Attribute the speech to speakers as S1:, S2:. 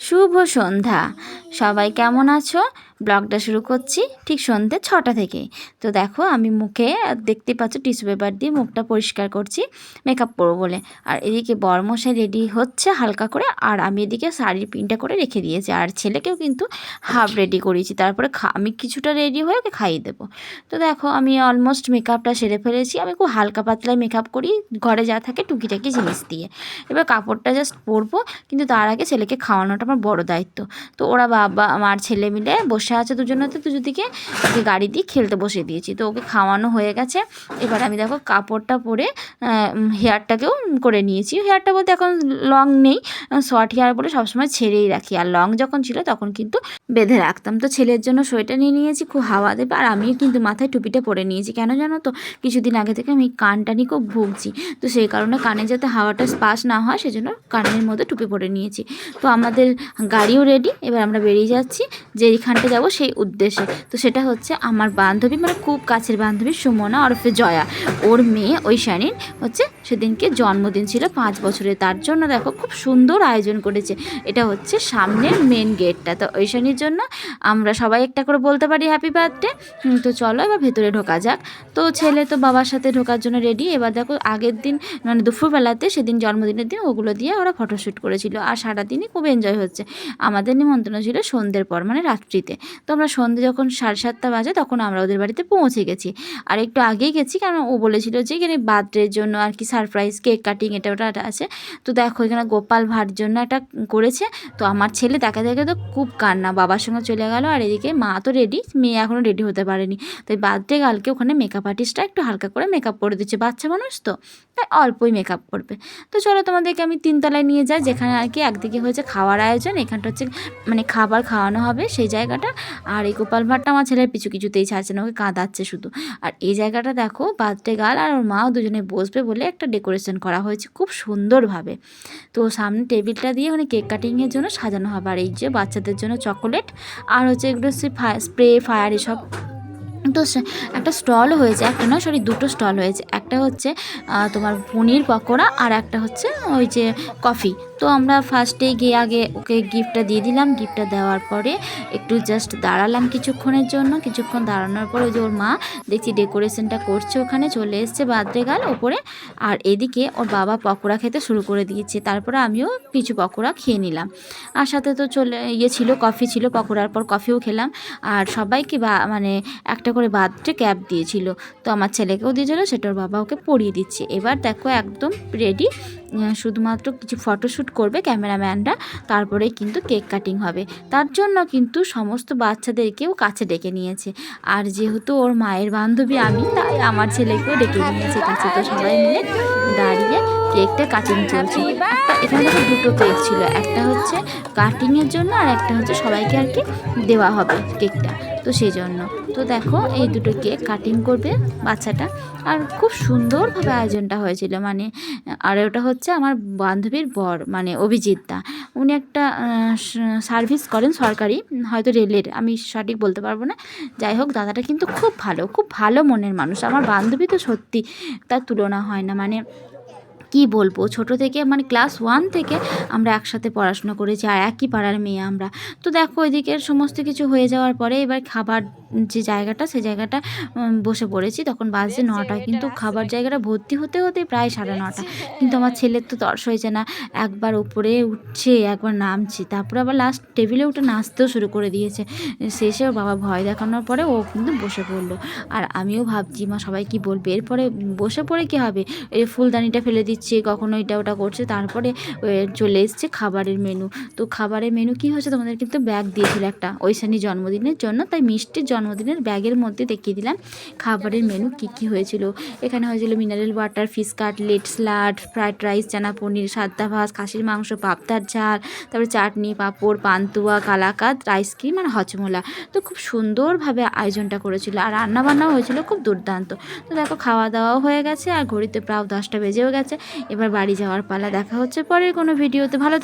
S1: শুভ সন্ধ্যা। সবাই কেমন আছো? ব্লগটা শুরু করছি ঠিক সন্ধ্যে 6টা থেকে। তো দেখো আমি মুখে দেখতে পাচ্ছ টিস্যু পেপার দিয়ে মুখটা পরিষ্কার করছি মেকআপ করবো বলে। আর এদিকে বরমশাই রেডি হচ্ছে হালকা করে, আর আমি এদিকে শাড়ির পিনটা করে রেখে দিয়েছি, আর ছেলেকেও কিন্তু হাফ রেডি করেছি। তারপরে আমি কিছুটা রেডি হয়ে ওকে খাইয়ে দেবো। তো দেখো আমি অলমোস্ট মেকআপটা সেরে ফেলেছি। আমি খুব হালকা পাতলায় মেকআপ করি ঘরে যা থাকে টুকিটাকি জিনিস দিয়ে। এবার কাপড়টা জাস্ট পরবো, কিন্তু তার আগে ছেলেকে খাওয়ানোটা আমার বড় দায়িত্ব। তো ওরা বাবা আমার ছেলে মিলে বসে আছে দুজনেতে, দুদিকে ওকে গাড়ি দিয়ে খেলতে বসিয়ে দিয়েছি। তো ওকে খাওয়ানো হয়ে গেছে। এবার আমি দেখো কাপড়টা পরে হেয়ারটাকেও করে নিয়েছি। হেয়ারটা বলতে এখন লং নেই, শর্ট হেয়ার বলে সবসময় ছেড়েই রাখি, আর লং যখন ছিল তখন কিন্তু বেঁধে রাখতাম। তো ছেলের জন্য সোয়েটার নিয়ে নিয়েছি, খুব হাওয়া দেবে। আর আমিও কিন্তু মাথায় টুপিটা পরে নিয়েছি। কেন জানো তো, কিছুদিন আগে থেকে আমি কানটা নিয়ে খুব ভুগছি। তো সেই কারণে কানে যাতে হাওয়াটা স্পাস না হয় সেজন্য কানের মধ্যে টুপি পরে নিয়েছি। তো আমাদের গাড়িও রেডি, এবার আমরা বেরিয়ে যাচ্ছি যেইখানটা যাব সেই উদ্দেশ্যে। তো সেটা হচ্ছে আমার বান্ধবী, মানে খুব কাছের বান্ধবী সুমনা ওরফে জয়া, ওর মেয়ে ঐশানীর হচ্ছে সেদিনকে জন্মদিন ছিল 5 বছরের। তার জন্য দেখো খুব সুন্দর আয়োজন করেছে। এটা হচ্ছে সামনের মেন গেটটা। তো ঐশানীর জন্য আমরা সবাই একটা করে বলতে পারি হ্যাপি বার্থডে। তো চলো এবার ভেতরে ঢোকা যাক। তো ছেলে তো বাবার সাথে ঢোকার জন্য রেডি। এবার দেখো আগের দিন মানে দুপুরবেলাতে সেদিন জন্মদিনের দিন ওগুলো দিয়ে ওরা ফটোশ্যুট করেছিল, আর সারাদিনই খুব এনজয় হচ্ছে। আমাদের নিমন্ত্রণ ছিল সন্ধ্যের পর, মানে রাত্রিতে। তো আমরা সন্ধ্যে যখন 7:30 বাজে তখন আমরা ওদের বাড়িতে পৌঁছে গেছি। আর একটু আগেই গেছি, কারণ ও বলেছিল যে এখানে বার্থডের জন্য আর কি সারপ্রাইজ কেক কাটিং এটা ওটা আছে। তো দেখো এখানে গোপাল ভাঁড় জন্য একটা করেছে। তো আমার ছেলে দেখা দেখে তো খুব কান্না, বাবার সঙ্গে চলে গেল। আর এদিকে মা তো রেডি, মেয়ে এখনও রেডি হতে পারেনি। তাই বার্থডে গার্লকে ওখানে মেকআপ আর্টিস্টরা একটু হালকা করে মেকআপ করে দিচ্ছে, বাচ্চা মানুষ তো তাই অল্পই মেকআপ করবে। তো চলো তোমাদেরকে আমি 3 তলায় নিয়ে যাই, যেখানে আর কি একদিকে হয়েছে খাওয়ার আয়োজন, এখানটা হচ্ছে মানে খাবার খাওয়ানো হবে সেই জায়গাটা। আর এই গোপাল ভাঁড়টা আমার ছেলের কিছুতেই ছাড়ছে না, ওকে কাঁদাচ্ছে শুধু। আর এই জায়গাটা দেখো বার্থডে গার্ল আর ওর মাও দুজনে বসবে বলে একটা ডেকোরেশন করা হয়েছে খুব সুন্দরভাবে। তো সামনে টেবিলটা দিয়ে ওখানে কেক কাটিংয়ের জন্য সাজানো হবে। আর এই যে বাচ্চাদের জন্য চকোলেট আর হচ্ছে এগুলো স্প্রে ফায়ার এসব। তো একটা স্টল হয়েছে, একটা নয় সরি 2টো স্টল হয়েছে। একটা হচ্ছে তোমার পনির পকোড়া, আর একটা হচ্ছে ওই যে কফি। তো আমরা ফার্স্টে গিয়ে আগে ওকে গিফটটা দিয়ে দিলাম। গিফটটা দেওয়ার পরে একটু জাস্ট দাঁড়ালাম কিছুক্ষণের জন্য। কিছুক্ষণ দাঁড়ানোর পরে ওই যে ওর মা দেখছি ডেকোরেশনটা করছে, ওখানে চলে এসছে বার্থডে গার্ল ওপরে। আর এদিকে ওর বাবা পকোড়া খেতে শুরু করে দিয়েছে। তারপরে আমিও কিছু পকোড়া খেয়ে নিলাম। আর সাথে তো ছিল কফি ছিল, পকোড়ার পর কফিও খেলাম। আর সবাইকে মানে একটা করে বার্থডে ক্যাপ দিয়েছিল। তো আমার ছেলেকেও দিয়েছিল, সেটা ওর বাবা ওকে পরিয়ে দিচ্ছে। এবার দেখো একদম রেডি, শুধুমাত্র কিছু ফটোশ্যুট করবে ক্যামেরাম্যানরা, তারপরে কিন্তু কেক কাটিং হবে। তার জন্য কিন্তু সমস্ত বাচ্চাদেরকেও কাছে ডেকে নিয়েছে। আর যেহেতু ওর মায়ের বান্ধবী আমি, তাই আমার ছেলেকেও ডেকে নিয়েছে কাছে। তো সবাই মিলে দাঁড়িয়ে কেকটা কাটিং চলছে। এখানে দেখো 2টো কেক ছিল, একটা হচ্ছে কাটিংয়ের জন্য আর একটা হচ্ছে সবাইকে আর কি দেওয়া হবে কেকটা, তো সেই জন্য। তো দেখো এই 2টো কেক কাটিং করবে বাচ্চাটা। আর খুব সুন্দরভাবে আয়োজনটা হয়েছিল মানে। আর ওটা হচ্ছে আমার বান্ধবীর বর, মানে অভিজিৎ দা। উনি একটা সার্ভিস করেন সরকারি, হয়তো রেলের, আমি সঠিক বলতে পারবো না। যাই হোক দাদাটা কিন্তু খুব ভালো, খুব ভালো মনের মানুষ। আমার বান্ধবী তো সত্যি তার তুলনা হয় না। মানে কি বলবো, ছোট থেকে মানে ক্লাস 1 থেকে আমরা একসাথে পড়াশোনা করেছি, আর একই পাড়ার মেয়ে আমরা। তো দেখো এদিকের সমস্ত কিছু হয়ে যাওয়ার পরে এবার খাবার যে জায়গাটা সেই জায়গাটা বসে পড়েছি। তখন বাজে 9টা, কিন্তু খাবার জায়গাটা ভর্তি হতে হতে প্রায় 9:30। কিন্তু আমার ছেলের তো তর্স হয়েছে না, একবার উপরে উঠছে একবার নামছে, তারপরে আবার লাস্ট টেবিলে উঠে নাচতেও শুরু করে দিয়েছে। শেষে ওর বাবা ভয় দেখানোর পরে ও কিন্তু বসে পড়লো। আর আমিও ভাবছি মা সবাই কি বলবে। এরপরে বসে পড়ে কী হবে, এই ফুলদানিটা ফেলে দিচ্ছে, কখনো এটা ওটা করছে। তারপরে চলে এসছে খাবারের মেনু। তো খাবারের মেনু কী হয়েছে, তোমাদের কিন্তু ব্যাগ দিয়েছিল একটা ঐশানী জন্মদিনের জন্য, তাই মিষ্টির জন্মদিনের ব্যাগের মধ্যে দেখিয়ে দিলাম খাবারের মেনু কী হয়েছিল। এখানে হয়েছিল mineral water, fish cutlet, salad, fried rice, chana paneer, সাদা ভাত, খাসির মাংস, পাবদার ঝাল, তারপরে চাটনি, পাঁপড়, পান্তুয়া, কালাকাঁদ, আইসক্রিম আর হজমোলা। তো খুব সুন্দরভাবে আয়োজনটা করেছিল, আর রান্নাবান্নাও হয়েছিল খুব দুর্দান্ত। তো দেখো খাওয়া দাওয়াও হয়ে গেছে, আর ঘড়িতে প্রায় 10টা বেজেও গেছে। এবার বাড়ি যাওয়ার পালা। দেখা হচ্ছে পরের কোনো ভিডিওতে। ভালো